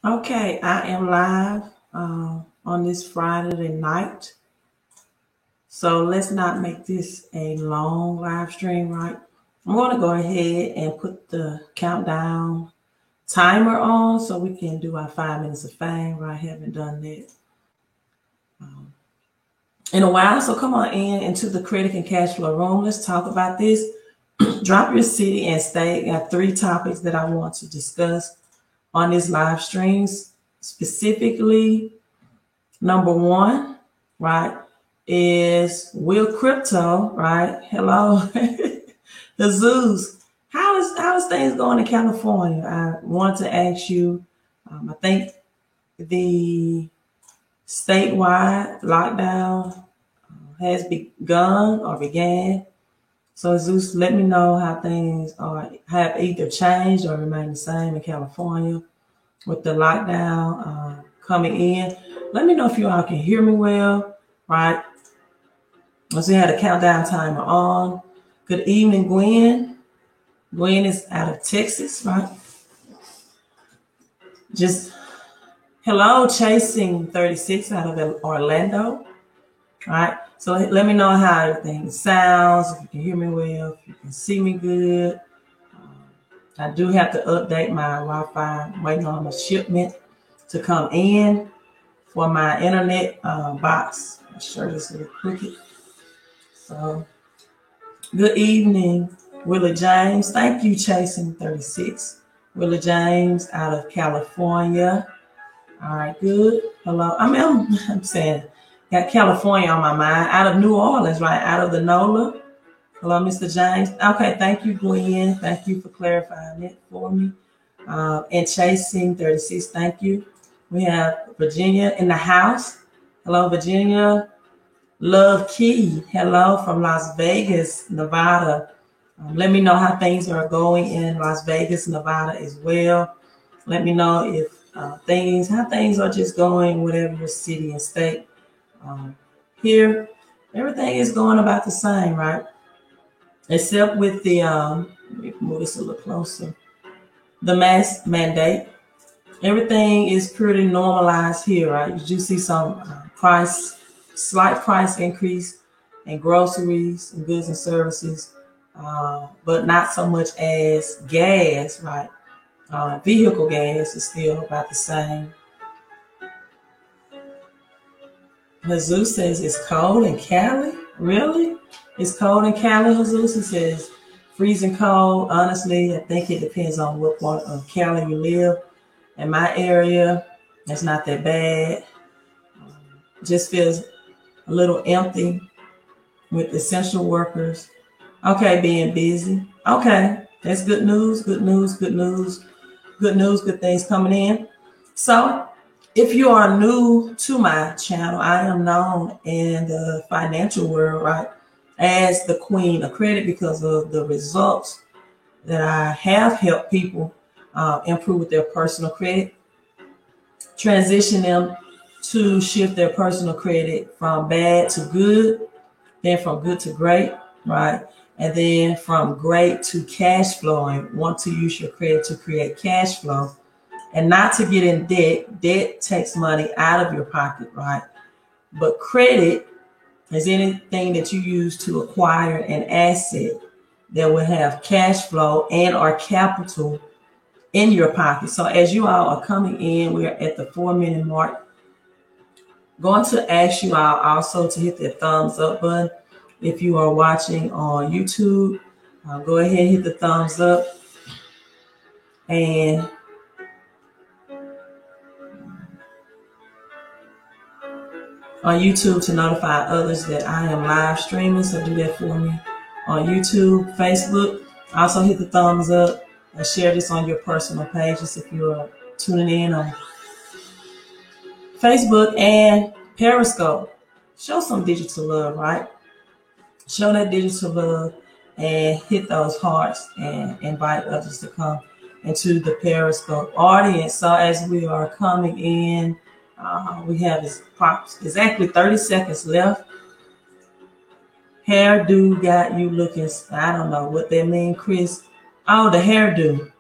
Okay, I am live on this Friday night. So let's not make this a long live stream, right? I'm going to go ahead and put the countdown timer on so we can do our 5 minutes of fame, right? I haven't done that in a while. So come on into the credit and cash flow room. Let's talk about this. Drop your city and state. Got 3 topics that I want to discuss on this live streams. Specifically, number 1, right, is will crypto, right? Hello, Jesus. How is things going in California? I want to ask you. I think the statewide lockdown has begun or began. So Zeus, let me know how things have either changed or remain the same in California with the lockdown coming in. Let me know if you all can hear me well, right? Let's see, had a countdown timer on. Good evening, Gwen. Gwen is out of Texas, right? Just hello, Chasing 36 out of Orlando, right? So let me know how everything sounds, if you can hear me well, if you can see me good. I do have to update my Wi-Fi. I'm waiting on a shipment to come in for my internet box. My shirt is a little crooked. So, good evening, Willie James. Thank you, Chasing 36. Willie James out of California. All right, good. Hello. I'm saying, got California on my mind. Out of New Orleans, right? Out of the NOLA. Hello, Mr. James. Okay, thank you, Gwen. Thank you for clarifying it for me. And Chasing 36, thank you. We have Virginia in the house. Hello, Virginia. Love Key. Hello from Las Vegas, Nevada. Let me know how things are going in Las Vegas, Nevada as well. Let me know if how things are just going, whatever your city and state. Here, everything is going about the same, right? Except with the, let me move this a little closer. The mask mandate. Everything is pretty normalized here, right? You do see some slight price increase in groceries and goods and services, but not so much as gas, right? Vehicle gas is still about the same. Jesus says it's cold in Cali. Really? It's cold in Cali, Jesus? He says freezing cold. Honestly, I think it depends on what part of Cali you live. In my area, it's not that bad. Just feels a little empty with essential workers. Okay, being busy. Okay, that's good news, good news, good news, good news, good things coming in. So if you are new to my channel, I am known in the financial world, right, as the queen of credit because of the results that I have helped people improve with their personal credit, transition them to shift their personal credit from bad to good, then from good to great, right? And then from great to cash flowing. Want to use your credit to create cash flow and not to get in debt. Debt takes money out of your pocket, right? But credit is anything that you use to acquire an asset that will have cash flow and or capital in your pocket. So as you all are coming in, we're at the 4-minute mark. Going to ask you all also to hit the thumbs up button. If you are watching on YouTube, go ahead and hit the thumbs up. And on YouTube to notify others that I am live streaming. So do that for me on YouTube, Facebook. Also hit the thumbs up and share this on your personal pages if you are tuning in on Facebook and Periscope. Show some digital love, right? Show that digital love and hit those hearts and invite others to come into the Periscope audience. So as we are coming in, we have exactly 30 seconds left. Hairdo got you looking, I don't know what that means, Chris. Oh, the hairdo.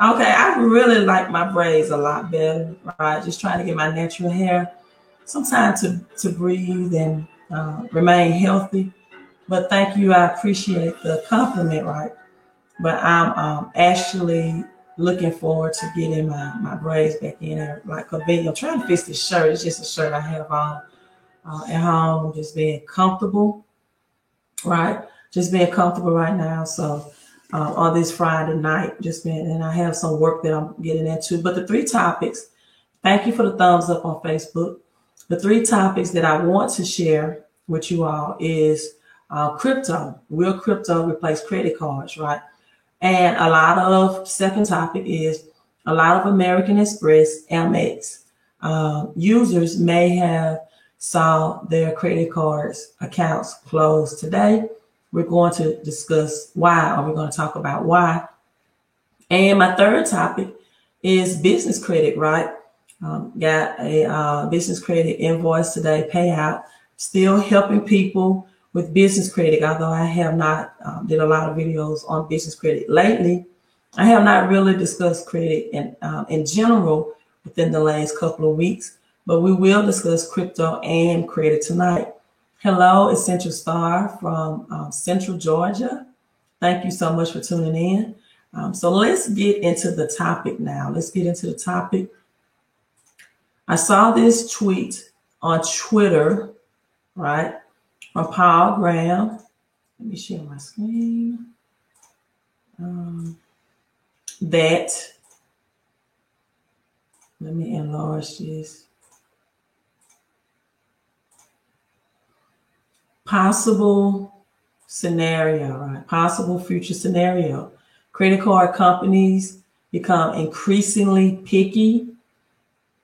Okay, I really like my braids a lot better, right? Just trying to get my natural hair some time to breathe and remain healthy. But thank you, I appreciate the compliment, right? But I'm actually looking forward to getting my braids back in there like convenient. I'm trying to fix this shirt. It's just a shirt I have on at home, just being comfortable, right? Just being comfortable right now. So on this Friday night, just being, and I have some work that I'm getting into. But the three topics, thank you for the thumbs up on Facebook. The three topics that I want to share with you all is crypto. Will crypto replace credit cards, right? And a lot of, second topic is a lot of American Express, Amex users may have saw their credit cards accounts closed today. We're going to discuss why, or we're going to talk about why. And my third topic is business credit, right? Got a business credit invoice today, payout, still helping people with business credit, although I have not did a lot of videos on business credit lately. I have not really discussed credit in general within the last couple of weeks, but we will discuss crypto and credit tonight. Hello, Essential Star from Central Georgia. Thank you so much for tuning in. So let's get into the topic now. Let's get into the topic. I saw this tweet on Twitter, right, from Paul Graham. Let me share my screen. Let me enlarge this. Possible scenario, right? Possible future scenario. Credit card companies become increasingly picky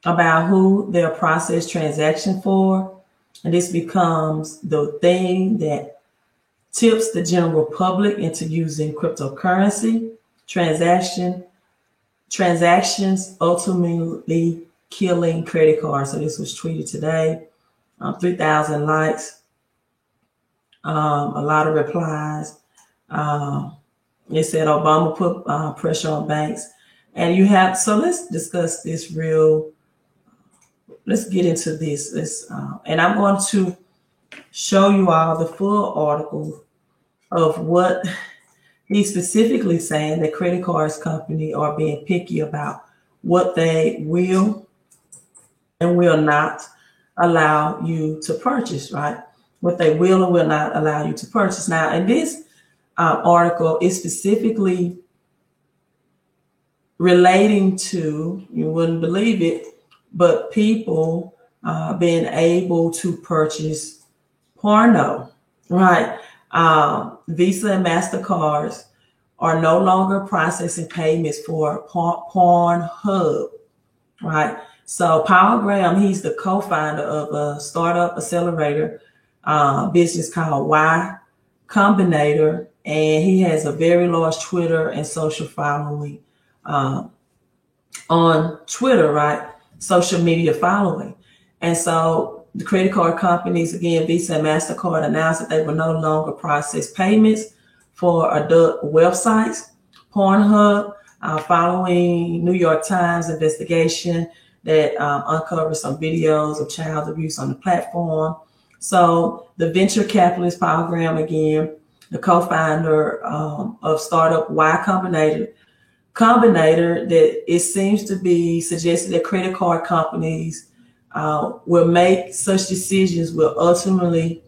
about who they'll process transaction for. And this becomes the thing that tips the general public into using cryptocurrency transactions, ultimately killing credit cards. So this was tweeted today. 3,000 likes, a lot of replies. It said Obama put pressure on banks. And you have, so let's discuss this let's get into this. And I'm going to show you all the full article of what he's specifically saying that credit cards company are being picky about what they will and will not allow you to purchase, right? What they will and will not allow you to purchase. Now, in this article is specifically relating to, you wouldn't believe it, but people being able to purchase porno, right? Visa and MasterCards are no longer processing payments for Pornhub, right? So Paul Graham, he's the co-founder of a startup accelerator business called Y Combinator, and he has a very large Twitter and social following on Twitter, right? Social media following. And so the credit card companies, again, Visa and MasterCard, announced that they will no longer process payments for adult websites. Pornhub, following New York Times investigation that uncovered some videos of child abuse on the platform. So the venture capitalist Paul Graham, again, the co-founder of startup Y Combinator, that it seems to be suggested that credit card companies will make such decisions will ultimately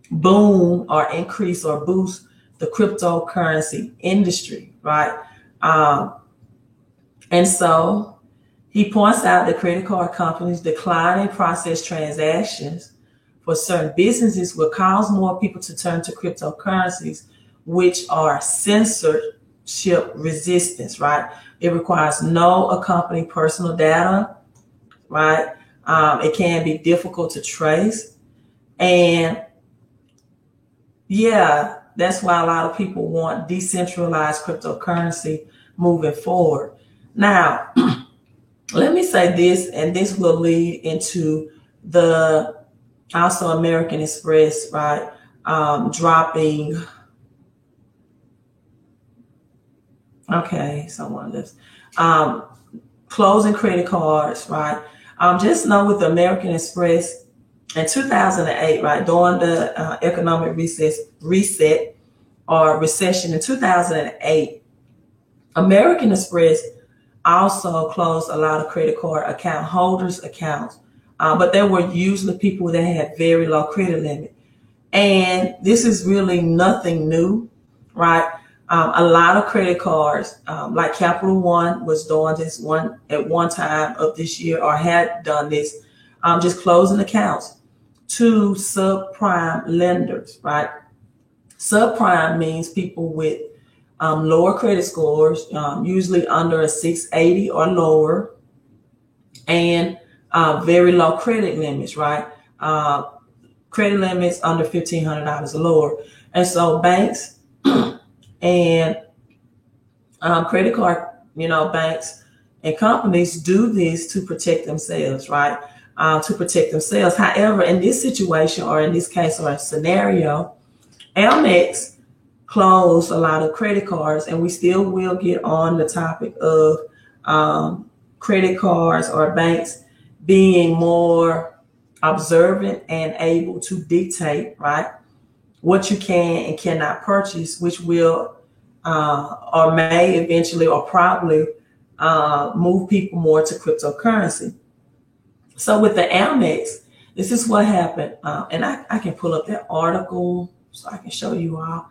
boom or increase or boost the cryptocurrency industry, right? And so he points out that credit card companies declining process transactions for certain businesses will cause more people to turn to cryptocurrencies, which are censorship resistance, right? It requires no accompanying personal data, right? It can be difficult to trace. And yeah, that's why a lot of people want decentralized cryptocurrency moving forward. Now, let me say this, and this will lead into the also American Express, right? Dropping Okay, so one of this. Closing credit cards, right? Just know with the American Express in 2008, right, during the economic reset or recession in 2008, American Express also closed a lot of credit card account holders' accounts, but they were usually people that had very low credit limit. And this is really nothing new, right? A lot of credit cards, like Capital One was doing this one at one time of this year, or had done this, just closing accounts to subprime lenders, right? Subprime means people with lower credit scores, usually under a 680 or lower, and very low credit limits, right? Credit limits under $1,500 or lower. And so banks and credit card, banks and companies do this to protect themselves, right? To protect themselves. However, in this situation, or in this case or scenario, Amex closed a lot of credit cards, and we still will get on the topic of credit cards or banks being more observant and able to dictate, right, what you can and cannot purchase, which will or may eventually or probably move people more to cryptocurrency. So with the Amex, this is what happened. And I can pull up that article so I can show you all.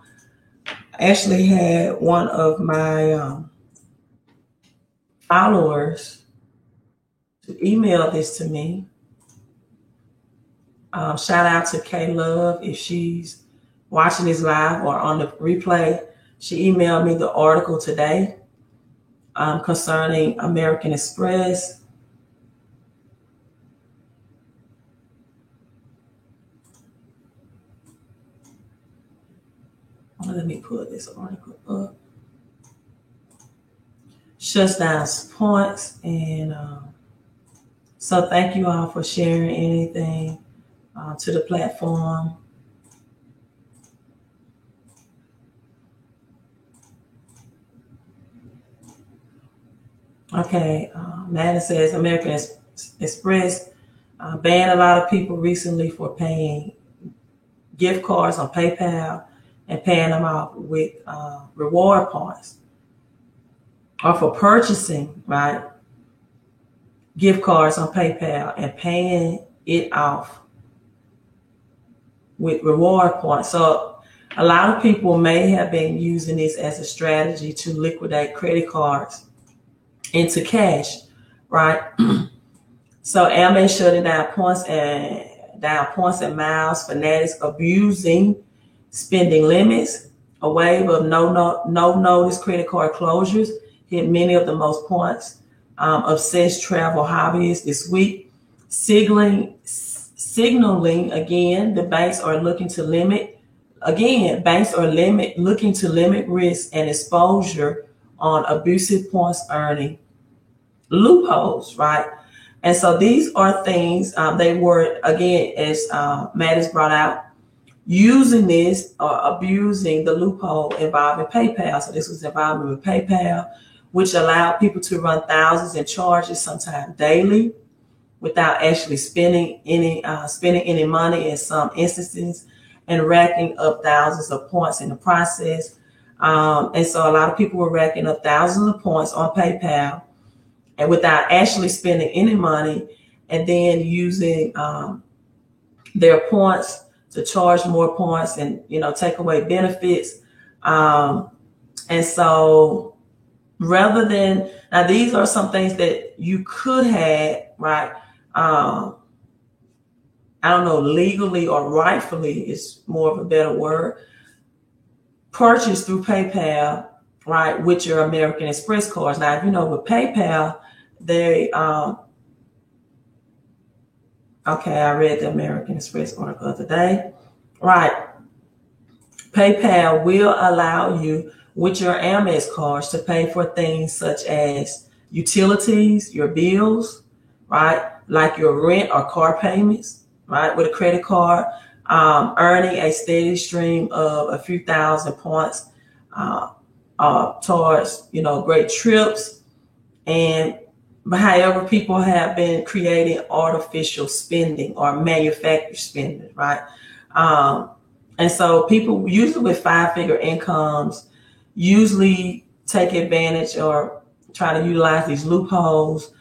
I actually had one of my followers to email this to me. Shout out to K Love if she's watching this live or on the replay. She emailed me the article today concerning American Express. Let me pull this article up. Shuts down points. And so thank you all for sharing anything to the platform. Okay, Madden says American Express banned a lot of people recently for paying gift cards on PayPal and paying them off with reward points, or for purchasing, right, gift cards on PayPal and paying it off with reward points. So a lot of people may have been using this as a strategy to liquidate credit cards into cash, right? So Amex shutting down points and miles, fanatics abusing spending limits. A wave of no notice credit card closures hit many of the most points obsessed travel hobbyists this week, signaling again the banks are looking to limit risk and exposure on abusive points earning loopholes, right? And so these are things they were, again, as Matt has brought out, using this or abusing the loophole involving PayPal. So this was involvement with PayPal, which allowed people to run thousands in charges, sometimes daily, without actually spending any money in some instances, and racking up thousands of points in the process. And so a lot of people were racking up thousands of points on PayPal and without actually spending any money, and then using their points to charge more points and, take away benefits. And so rather than, now these are some things that you could have, right? I don't know, legally or rightfully is more of a better word, purchase through PayPal, right, with your American Express cards. Now, if you know, with PayPal, they, okay, I read the American Express article today, right? PayPal will allow you with your Amex cards to pay for things such as utilities, your bills, right? Like your rent or car payments, right? With a credit card, earning a steady stream of a few thousand points towards, great trips. But however, people have been creating artificial spending or manufactured spending, right? And so people usually with 5-figure incomes usually take advantage or try to utilize these loopholes,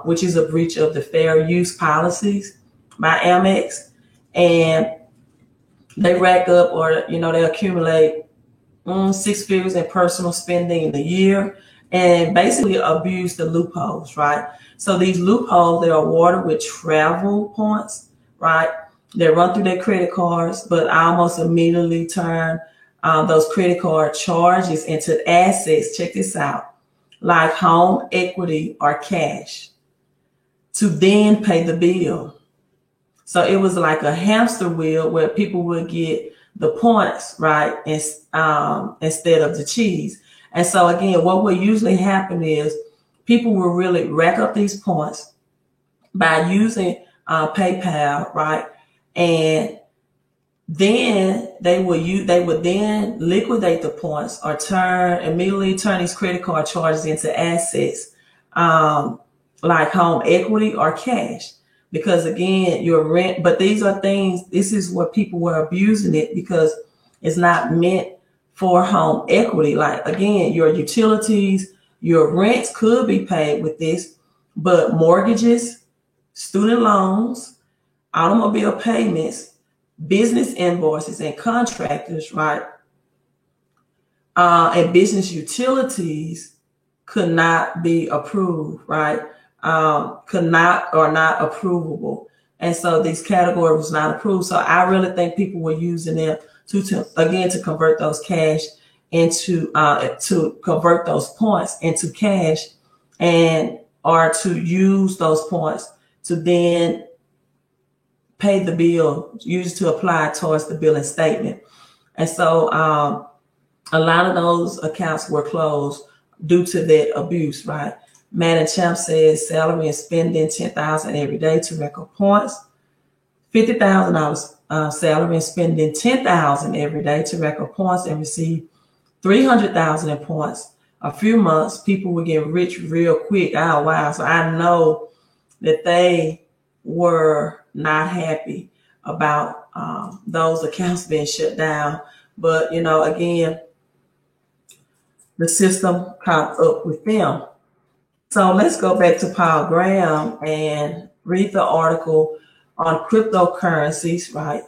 which is a breach of the fair use policies by Amex. And they rack up or, they accumulate 6 figures in personal spending in a year and basically abuse the loopholes, right? So these loopholes, they're awarded with travel points, right? They run through their credit cards, but almost immediately turn those credit card charges into assets. Check this out, like home equity or cash to then pay the bill. So it was like a hamster wheel where people would get the points, right, instead of the cheese. And so again, what will usually happen is people will really rack up these points by using PayPal, right? And then they would then liquidate the points or immediately turn these credit card charges into assets, like home equity or cash. Because again, your rent, but these are things, this is what people were abusing it because it's not meant for home equity. Like again, your utilities, your rents could be paid with this, but mortgages, student loans, automobile payments, business invoices and contractors, right? And business utilities could not be approved, right? Could not or not approvable. And so these categories was not approved. So I really think people were using them to convert those cash into, to convert those points into cash or to use those points to then pay the bill, used to apply towards the billing statement. And so a lot of those accounts were closed due to that abuse, right? Madden Champ says salary and spending $10,000 every day to record points. $50,000 salary and spending $10,000 every day to record points and receive $300,000 in points. A few months, people would get rich real quick. Oh wow! So I know that they were not happy about those accounts being shut down. But again, the system caught up with them. So let's go back to Paul Graham and read the article on cryptocurrencies, right?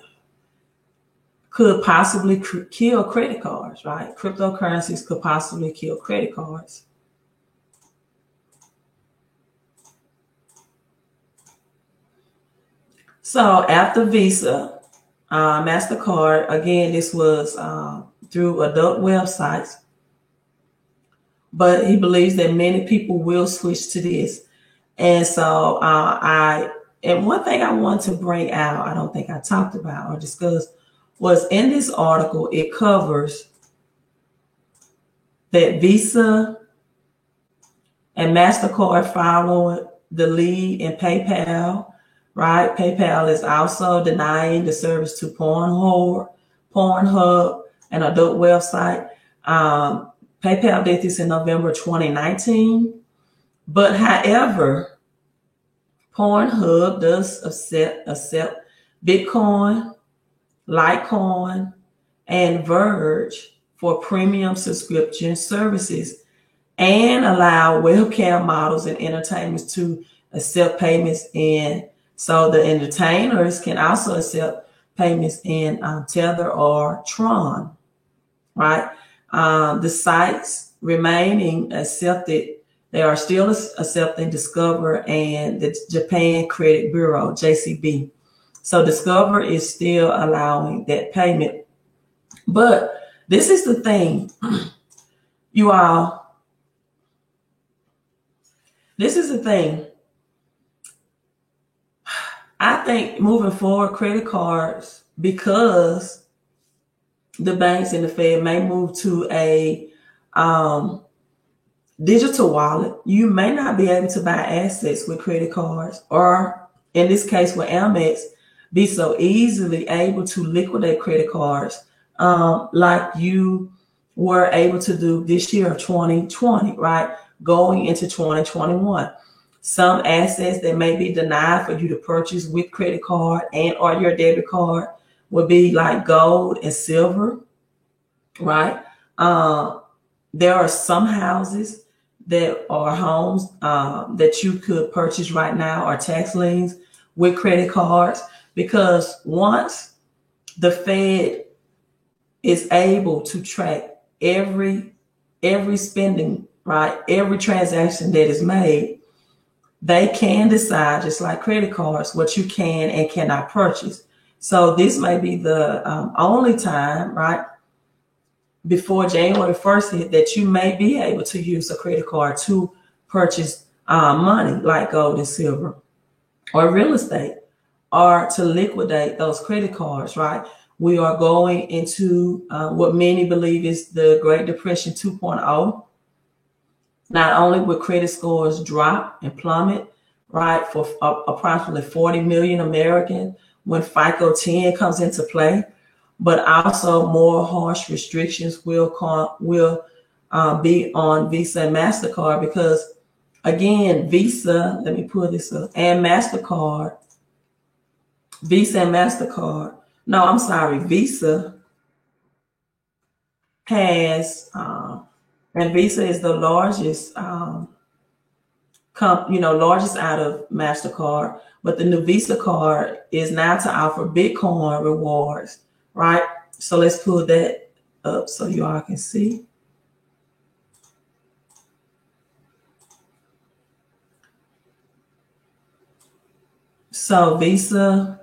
Could possibly kill credit cards, right? Cryptocurrencies could possibly kill credit cards. So after Visa, MasterCard, again, this was through adult websites. But he believes that many people will switch to this. And so and one thing I want to bring out, I don't think I talked about or discussed, was in this article, it covers that Visa and MasterCard following the lead in PayPal, right? PayPal is also denying the service to Pornhub, an adult website. PayPal did this in November 2019. But however, Pornhub does accept Bitcoin, Litecoin, and Verge for premium subscription services and allow webcam models and entertainers to accept payments in. So the entertainers can also accept payments in Tether or Tron, right? The sites remaining accepted, they are still accepting Discover and the Japan Credit Bureau, JCB. So Discover is still allowing that payment. But this is the thing, you all. This is the thing. I think moving forward, credit cards, because the banks and the Fed may move to a digital wallet, you may not be able to buy assets with credit cards, or in this case with Amex, be so easily able to liquidate credit cards like you were able to do this year of 2020, right? Going into 2021. Some assets that may be denied for you to purchase with credit card and or your debit card would be like gold and silver, right? There are some houses that are homes that you could purchase right now or tax liens with credit cards, because once the Fed is able to track every spending, right, every transaction that is made, they can decide, just like credit cards, what you can and cannot purchase. So this may be the only time, right, before January 1st hit, that you may be able to use a credit card to purchase money like gold and silver or real estate, or to liquidate those credit cards, right? We are going into what many believe is the Great Depression 2.0. Not only will credit scores drop and plummet, right, for approximately 40 million Americans when FICO 10 comes into play, but also more harsh restrictions will be on Visa and MasterCard, because again, Visa, let me pull this up, and MasterCard, Visa and MasterCard, no, I'm sorry, Visa has, and Visa is the largest, largest out of MasterCard, but the new Visa card is now to offer Bitcoin rewards, right? So let's pull that up so you all can see. So Visa,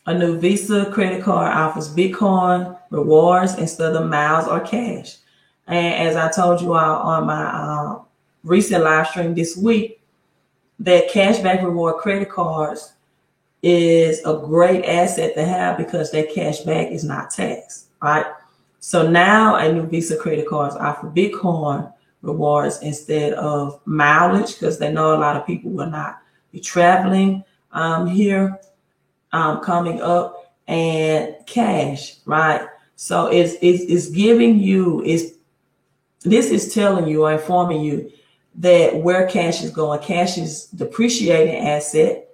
a new Visa credit card offers Bitcoin rewards instead of miles or cash. And as I told you all on my recent live stream this week, that cashback reward credit cards is a great asset to have because that cash back is not taxed, right? So now a new Visa credit cards offer Bitcoin rewards instead of mileage, because they know a lot of people will not be traveling here coming up, and cash, right? So it's giving you, this is telling you or informing you that where cash is going. Cash is depreciating asset.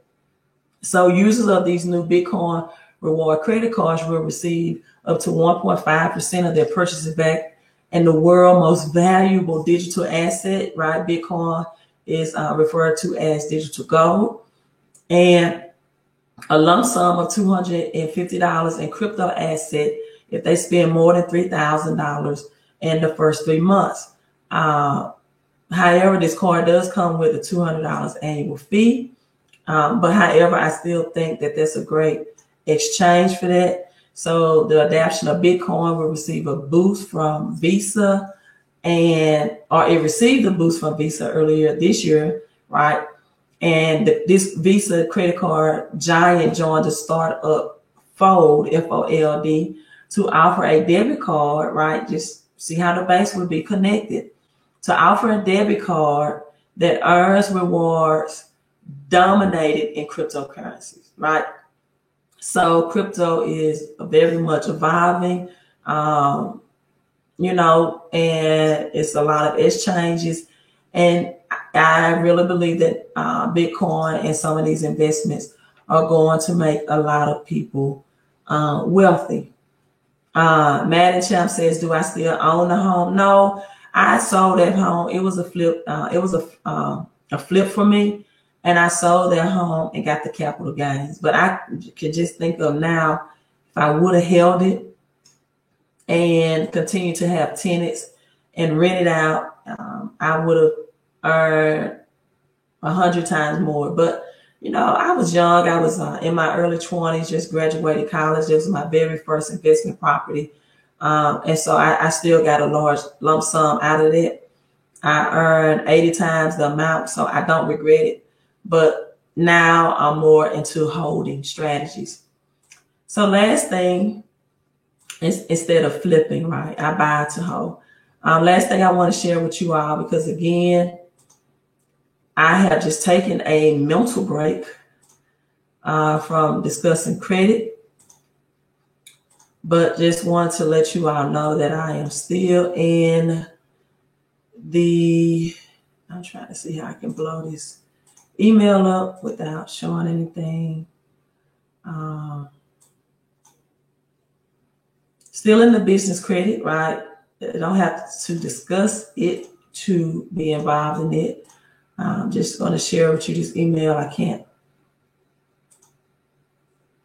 So users of these new Bitcoin reward credit cards will receive up to 1.5% of their purchases back. And the world's most valuable digital asset, right? Bitcoin is referred to as digital gold. And a lump sum of $250 in crypto asset if they spend more than $3,000 in the first 3 months. However, this card does come with a $200 annual fee. But however, I still think that that's a great exchange for that. So the adoption of Bitcoin will receive a boost from Visa, or it received a boost from Visa earlier this year, right? And this Visa credit card giant joined the startup Fold, F-O-L-D, to offer a debit card, right? Just see how the banks would be connected, to offer a debit card that earns rewards dominated in cryptocurrencies, right? So crypto is very much evolving, and it's a lot of exchanges. And I really believe that Bitcoin and some of these investments are going to make a lot of people wealthy. Madden Champ says, do I still own the home? No, I sold that home. It was a flip. It was a flip for me. And I sold that home and got the capital gains. But I can just think of now, if I would have held it and continued to have tenants and rent it out, I would have earned 100 times more. But, I was young. I was in my early 20s, just graduated college. This was my very first investment property. And so I still got a large lump sum out of it. I earned 80 times the amount, so I don't regret it. But now I'm more into holding strategies. So last thing is, instead of flipping, right, I buy to hold. Last thing I want to share with you all, because again, I have just taken a mental break from discussing credit. But just want to let you all know that I am still in the, I'm trying to see how I can blow this email up without showing anything. Still in the business credit, right? I don't have to discuss it to be involved in it. I'm just going to share with you this email. I can't.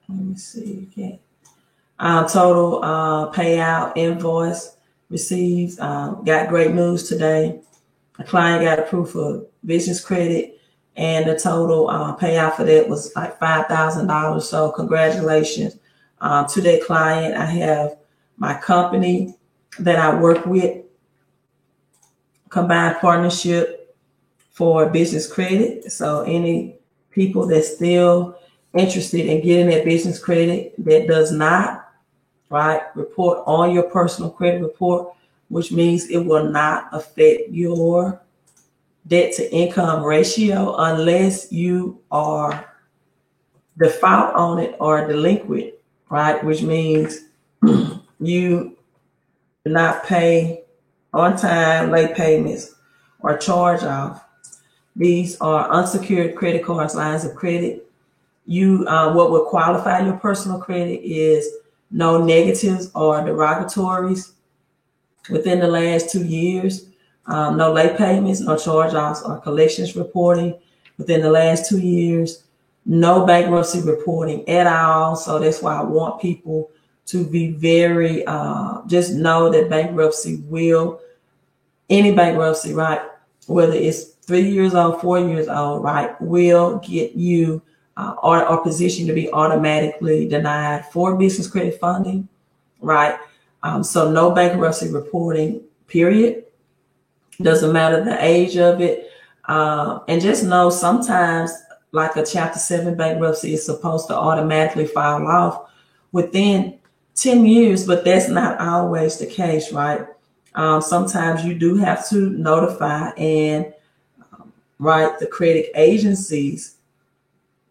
Let me see. You can't. Total payout invoice received. Got great news today. A client got approved for business credit, and the total payout for that was like $5,000. So congratulations to that client. I have my company that I work with, combined partnership for business credit. So any people that's still interested in getting that business credit that does not, right, report on your personal credit report, which means it will not affect your debt to income ratio unless you are default on it or delinquent, right, which means you do not pay on time, late payments, or charge off. These are unsecured credit cards, lines of credit. What would qualify your personal credit is no negatives or derogatories within the last 2 years, no late payments, no charge-offs or collections reporting within the last 2 years, no bankruptcy reporting at all. So that's why I want people to be very, just know that any bankruptcy, right, whether it's 3 years old, 4 years old, right, will get you or position to be automatically denied for business credit funding, right? So no bankruptcy reporting, period. Doesn't matter the age of it. And just know sometimes like a Chapter 7 bankruptcy is supposed to automatically file off within 10 years, but that's not always the case, right? Sometimes you do have to notify and write the credit agencies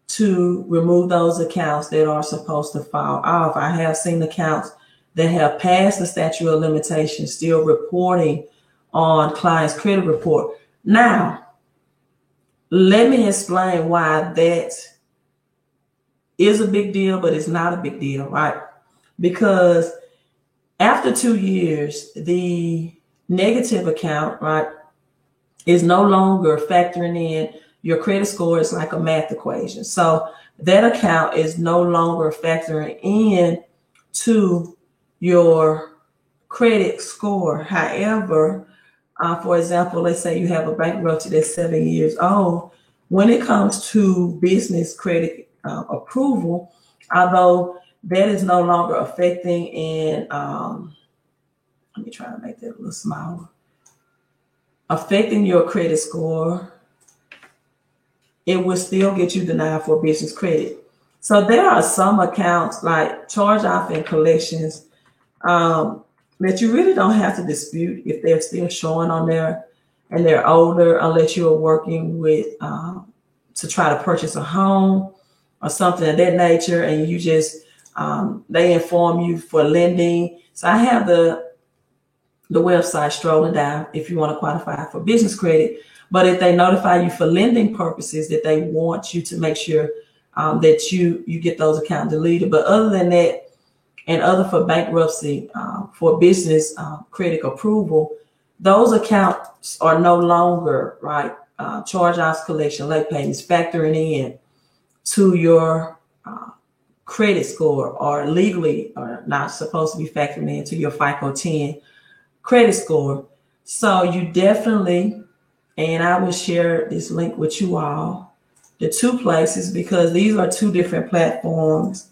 to remove those accounts that are supposed to file off. I have seen accounts that have passed the statute of limitations still reporting on client's credit report. Now, let me explain why that is a big deal, but it's not a big deal, right? Because after 2 years, the negative account, right, is no longer factoring in your credit score. Is like a math equation. So that account is no longer factoring in to your credit score. However, for example, let's say you have a bankruptcy that's 7 years old. When it comes to business credit approval, although that is no longer affecting in, let me try to make that a little smaller, affecting your credit score, it will still get you denied for business credit. So there are some accounts like charge-off and collections that you really don't have to dispute if they're still showing on there and they're older, unless you're working with to try to purchase a home or something of that nature, and you just they inform you for lending. So I have the website strolling down if you want to qualify for business credit. But if they notify you for lending purposes, that they want you to make sure that you get those accounts deleted. But other than that, and other for bankruptcy, for business credit approval, those accounts are no longer, right, charge-offs, collection, late payments, factoring in to your credit score, or legally are not supposed to be factoring into your FICO 10 credit score. So you definitely, and I will share this link with you all, the two places, because these are two different platforms.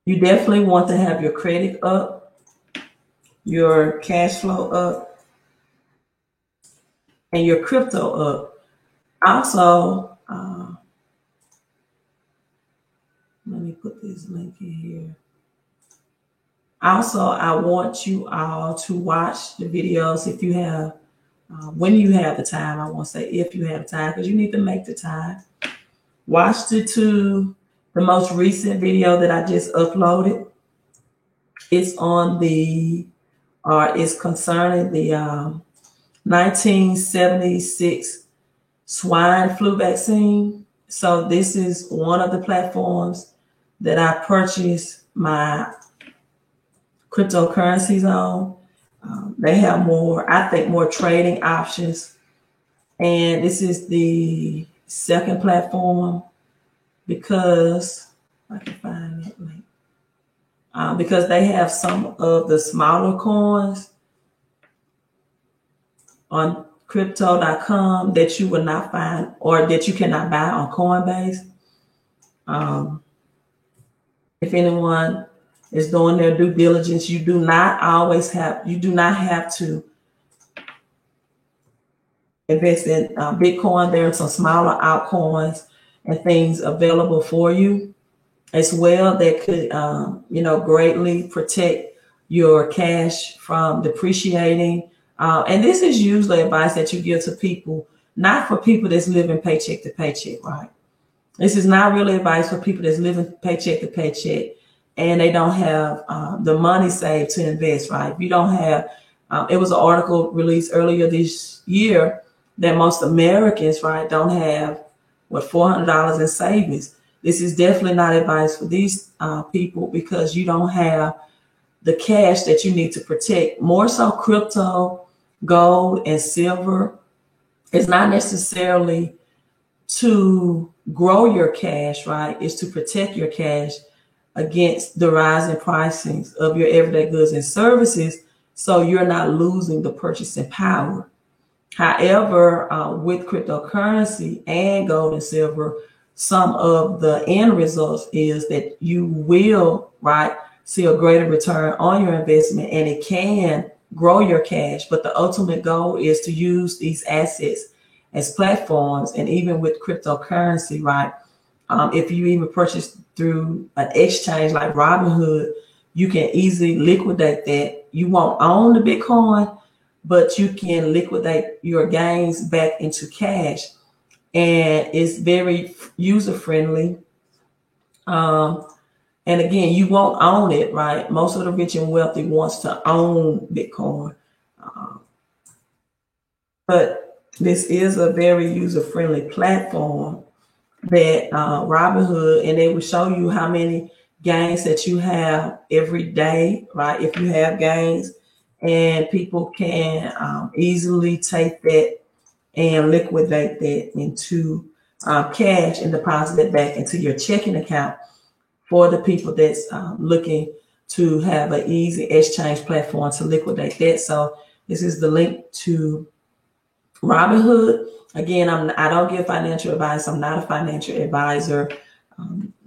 You definitely want to have your credit up, your cash flow up, and your crypto up. Also, let me put this link in here. Also, I want you all to watch the videos if you have, when you have the time. I won't say if you have time, because you need to make the time. Watch the two The most recent video that I just uploaded is on the, or is concerning the 1976 swine flu vaccine. So this is one of the platforms that I purchased my cryptocurrencies on. They have more, I think, more trading options. And this is the second platform because I can find it link. Because they have some of the smaller coins on crypto.com that you will not find, or that you cannot buy on Coinbase. If anyone is doing their due diligence, you do not have to invest in Bitcoin. There are some smaller altcoins and things available for you as well that could, greatly protect your cash from depreciating. And this is usually advice that you give to people, not for people that's living paycheck to paycheck, right? This is not really advice for people that's living paycheck to paycheck and they don't have the money saved to invest, right? If you don't have, it was an article released earlier this year that most Americans, right, don't have, $400 in savings. This is definitely not advice for these people because you don't have the cash that you need to protect. More so crypto, gold, and silver is not necessarily to grow your cash, right? It's to protect your cash against the rising pricings of your everyday goods and services so you're not losing the purchasing power. However, with cryptocurrency and gold and silver, some of the end results is that you will, right, see a greater return on your investment and it can grow your cash. But the ultimate goal is to use these assets as platforms. And even with cryptocurrency, right, if you even purchase through an exchange like Robinhood, you can easily liquidate that. You won't own the Bitcoin, but you can liquidate your gains back into cash. And it's very user-friendly. And again, you won't own it, right? Most of the rich and wealthy wants to own Bitcoin. But this is a very user-friendly platform that Robinhood, and they will show you how many gains that you have every day, right? If you have gains, and people can easily take that and liquidate that into cash and deposit it back into your checking account for the people that's looking to have an easy exchange platform to liquidate that. So this is the link to Robinhood. Again, I don't give financial advice. I'm not a financial advisor.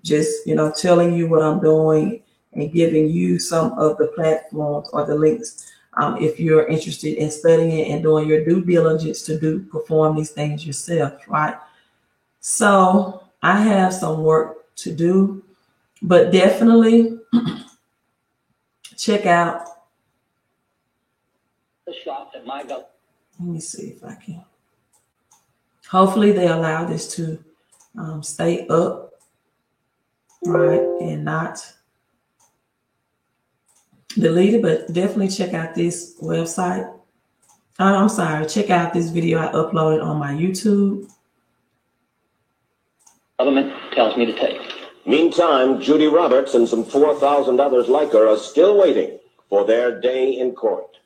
Just, telling you what I'm doing and giving you some of the platforms or the links if you're interested in studying and doing your due diligence to perform these things yourself, right? So I have some work to do, but definitely check out the shop at my go. Let me see if I can. Hopefully they allow this to stay up, right, and not deleted, but definitely check out this website. I'm sorry, check out this video I uploaded on my YouTube. Government tells me to take. Meantime, Judy Roberts and some 4,000 others like her are still waiting for their day in court.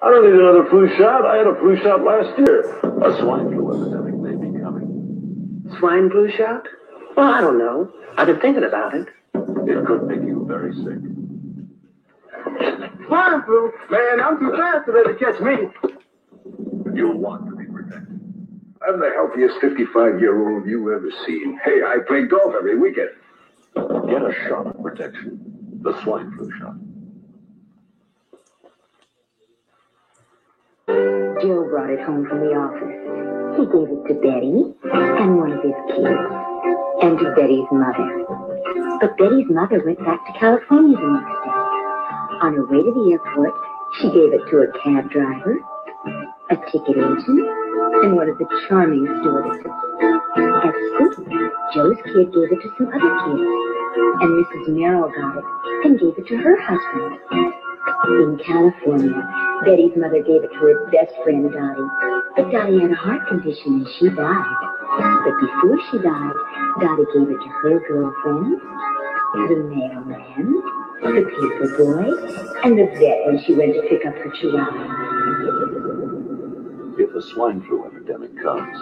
I don't need another flu shot. I had a flu shot last year. A swine flu epidemic may be coming. Swine flu shot? Well, I don't know. I've been thinking about it. It could make you very sick. Swine flu? Man, I'm too fast for that to catch me. You'll want to be protected. I'm the healthiest 55-year-old you ever seen. Hey, I play golf every weekend. Get a shot of protection. The swine flu shot. Joe brought it home from the office. He gave it to Betty and one of his kids, and to Betty's mother. But Betty's mother went back to California the next day. On her way to the airport, she gave it to a cab driver, a ticket agent, and one of the charming stewardesses. At school, Joe's kid gave it to some other kids, and Mrs. Merrill got it and gave it to her husband. In California, Betty's mother gave it to her best friend, Dottie. But Dottie had a heart condition and she died. But before she died, Dottie gave it to her girlfriend, the mailman, the paper boy, and the vet when she went to pick up her chihuahua. If a swine flu epidemic comes,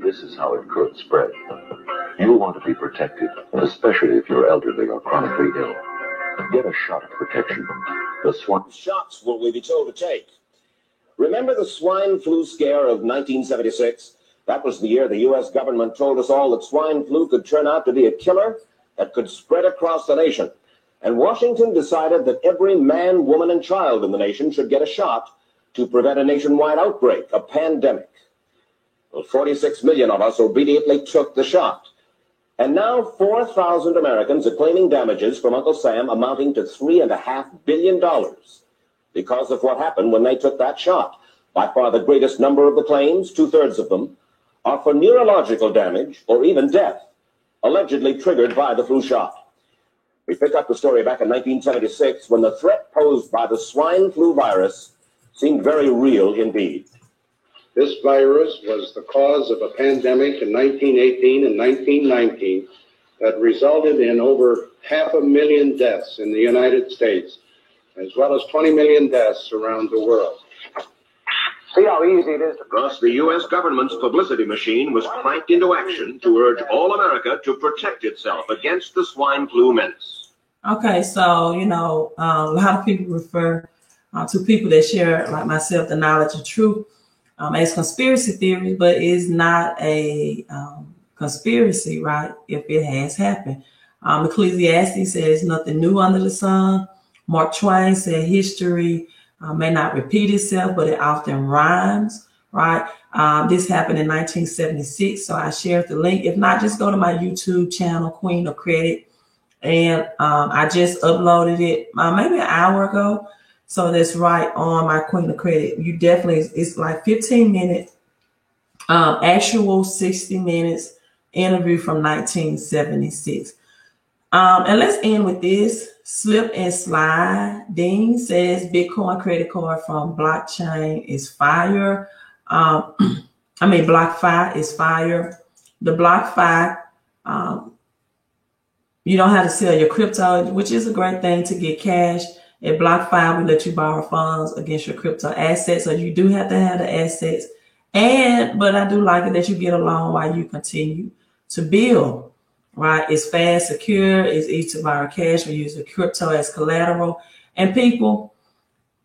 this is how it could spread. You'll want to be protected, especially if you're elderly or chronically ill. Get a shot of protection. The swine shots will we be told to take? Remember the swine flu scare of 1976? That was the year the U.S. government told us all that swine flu could turn out to be a killer that could spread across the nation. And Washington decided that every man, woman, and child in the nation should get a shot to prevent a nationwide outbreak, a pandemic. Well, 46 million of us obediently took the shot. And now 4,000 Americans are claiming damages from Uncle Sam amounting to $3.5 billion because of what happened when they took that shot. By far the greatest number of the claims, 2/3 of them, are for neurological damage or even death, allegedly triggered by the flu shot. We picked up the story back in 1976 when the threat posed by the swine flu virus seemed very real indeed. This virus was the cause of a pandemic in 1918 and 1919 that resulted in over 500,000 deaths in the United States, as well as 20 million deaths around the world. See how easy it is to... Thus, the U.S. government's publicity machine was cranked into action to urge all America to protect itself against the swine flu menace. Okay, so, you know, a lot of people refer to people that share, like myself, the knowledge of truth as conspiracy theories, but it's not a conspiracy, right, if it has happened. Ecclesiastes says nothing new under the sun. Mark Twain said history may not repeat itself, but it often rhymes, right? This happened in 1976, so I shared the link. If not, just go to my YouTube channel, Queen of Credit, and I just uploaded it maybe an hour ago. So that's right on my Queen of Credit. You definitely, it's like 15 minutes, actual 60 minutes interview from 1976. And let's end with this. Slip and Slide. Dean says Bitcoin credit card from blockchain is fire. BlockFi is fire. The BlockFi, you don't have to sell your crypto, which is a great thing to get cash. At BlockFi, we let you borrow funds against your crypto assets. So you do have to have the assets. But I do like it that you get a loan while you continue to build, right? It's fast, secure, it's easy to borrow cash. We use the crypto as collateral. And people,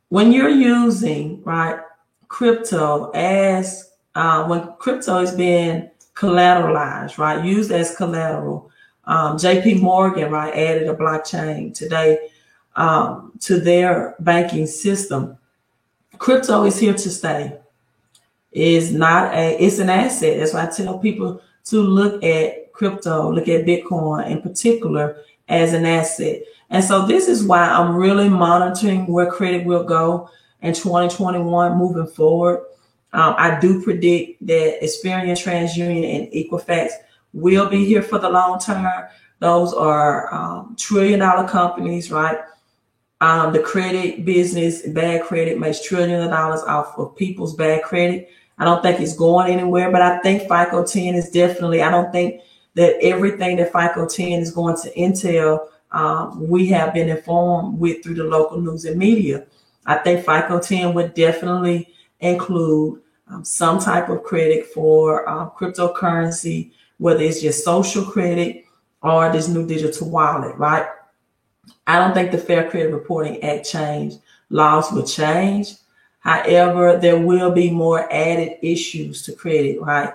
when you're using, right, crypto as, when crypto is being collateralized, right, used as collateral, JP Morgan, right, added a blockchain today to their banking system. Crypto is here to stay. It's an asset. That's why I tell people to look at crypto, look at Bitcoin in particular as an asset. And so this is why I'm really monitoring where credit will go in 2021 moving forward. I do predict that Experian, TransUnion, and Equifax will be here for the long term. Those are trillion-dollar companies, right? The credit business, bad credit, makes trillions of dollars off of people's bad credit. I don't think it's going anywhere, but I think FICO 10 is definitely, I don't think that everything that FICO 10 is going to entail, we have been informed with through the local news and media. I think FICO 10 would definitely include some type of credit for cryptocurrency, whether it's just social credit or this new digital wallet, right? I don't think the Fair Credit Reporting Act laws will change. However, there will be more added issues to credit, right?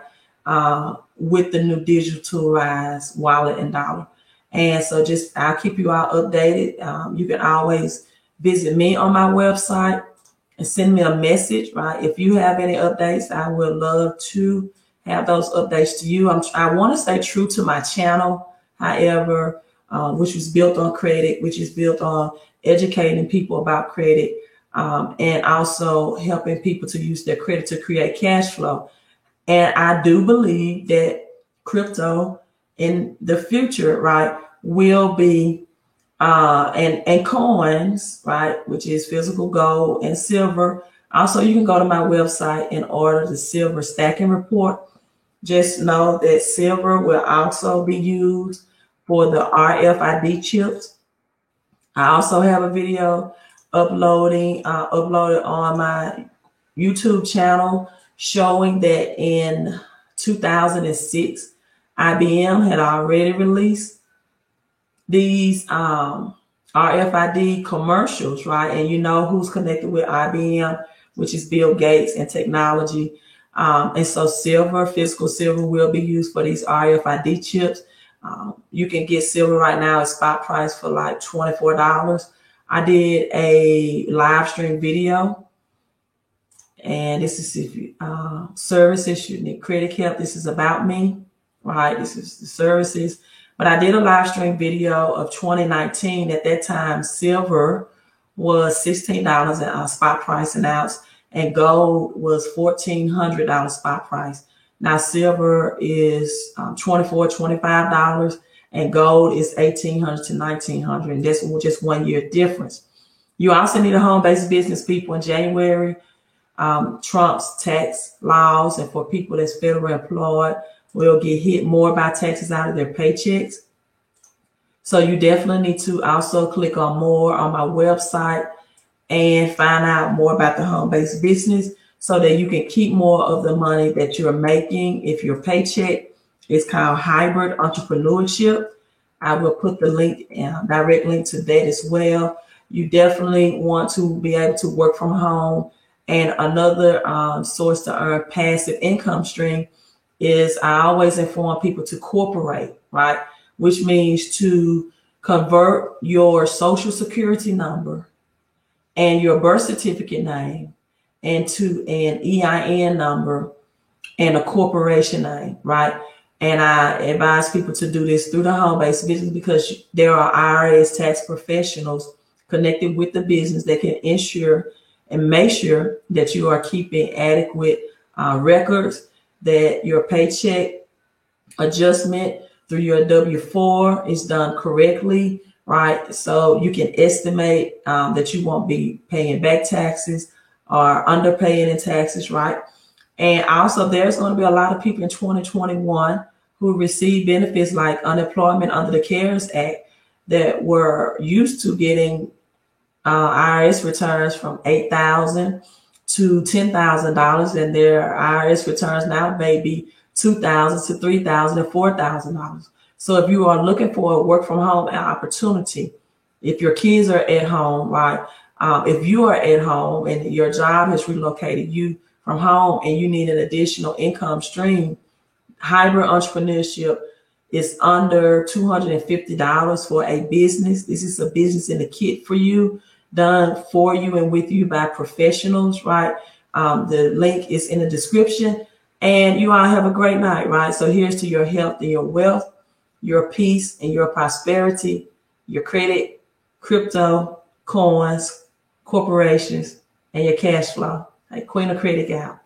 With the new digitalized wallet and dollar. And so I'll keep you all updated. You can always visit me on my website and send me a message, right? If you have any updates, I would love to have those updates to you. I want to stay true to my channel, however, which was built on credit, which is built on educating people about credit, and also helping people to use their credit to create cash flow. And I do believe that crypto in the future, right, will be and coins, right, which is physical gold and silver. Also, you can go to my website and order the silver stacking report. Just know that silver will also be used for the RFID chips. I also have a video uploaded on my YouTube channel showing that in 2006, IBM had already released these RFID commercials, right? And you know who's connected with IBM, which is Bill Gates and technology. And so physical silver will be used for these RFID chips. You can get silver right now at spot price for like $24. I did a live stream video, and this is if you services you need credit help. This is about me, right? This is the services. But I did a live stream video of 2019. At that time, silver was $16 at spot price an ounce, and gold was $1,400 spot price. Now silver is $24, $25, and gold is $1,800 to $1,900, and that's just 1 year difference. You also need a home-based business, people. In January, Trump's tax laws, and for people that's federal employed, will get hit more by taxes out of their paychecks. So you definitely need to also click on more on my website and find out more about the home-based business so that you can keep more of the money that you're making. If your paycheck is called hybrid entrepreneurship, I will put the link, direct link to that as well. You definitely want to be able to work from home. And another source to earn passive income stream is I always inform people to corporate, right? Which means to convert your social security number and your birth certificate name into an EIN number and a corporation name, right? And I advise people to do this through the home-based business because there are IRS tax professionals connected with the business that can ensure and make sure that you are keeping adequate records, that your paycheck adjustment through your W-4 is done correctly, right? So you can estimate that you won't be paying back taxes or underpaying in taxes, right? And also there's going to be a lot of people in 2021 who receive benefits like unemployment under the CARES Act that were used to getting IRS returns from $8,000 to $10,000, and their IRS returns now may be $2,000 to $3,000 and $4,000. So if you are looking for a work from home opportunity, if your kids are at home, right? If you are at home and your job has relocated you from home and you need an additional income stream, hybrid entrepreneurship is under $250 for a business. This is a business in a kit for you, done for you and with you by professionals, right? The link is in the description, and you all have a great night, right? So here's to your health and your wealth, your peace and your prosperity, your credit, crypto, coins, corporations, and your cash flow. Hey, Queen of Credit out.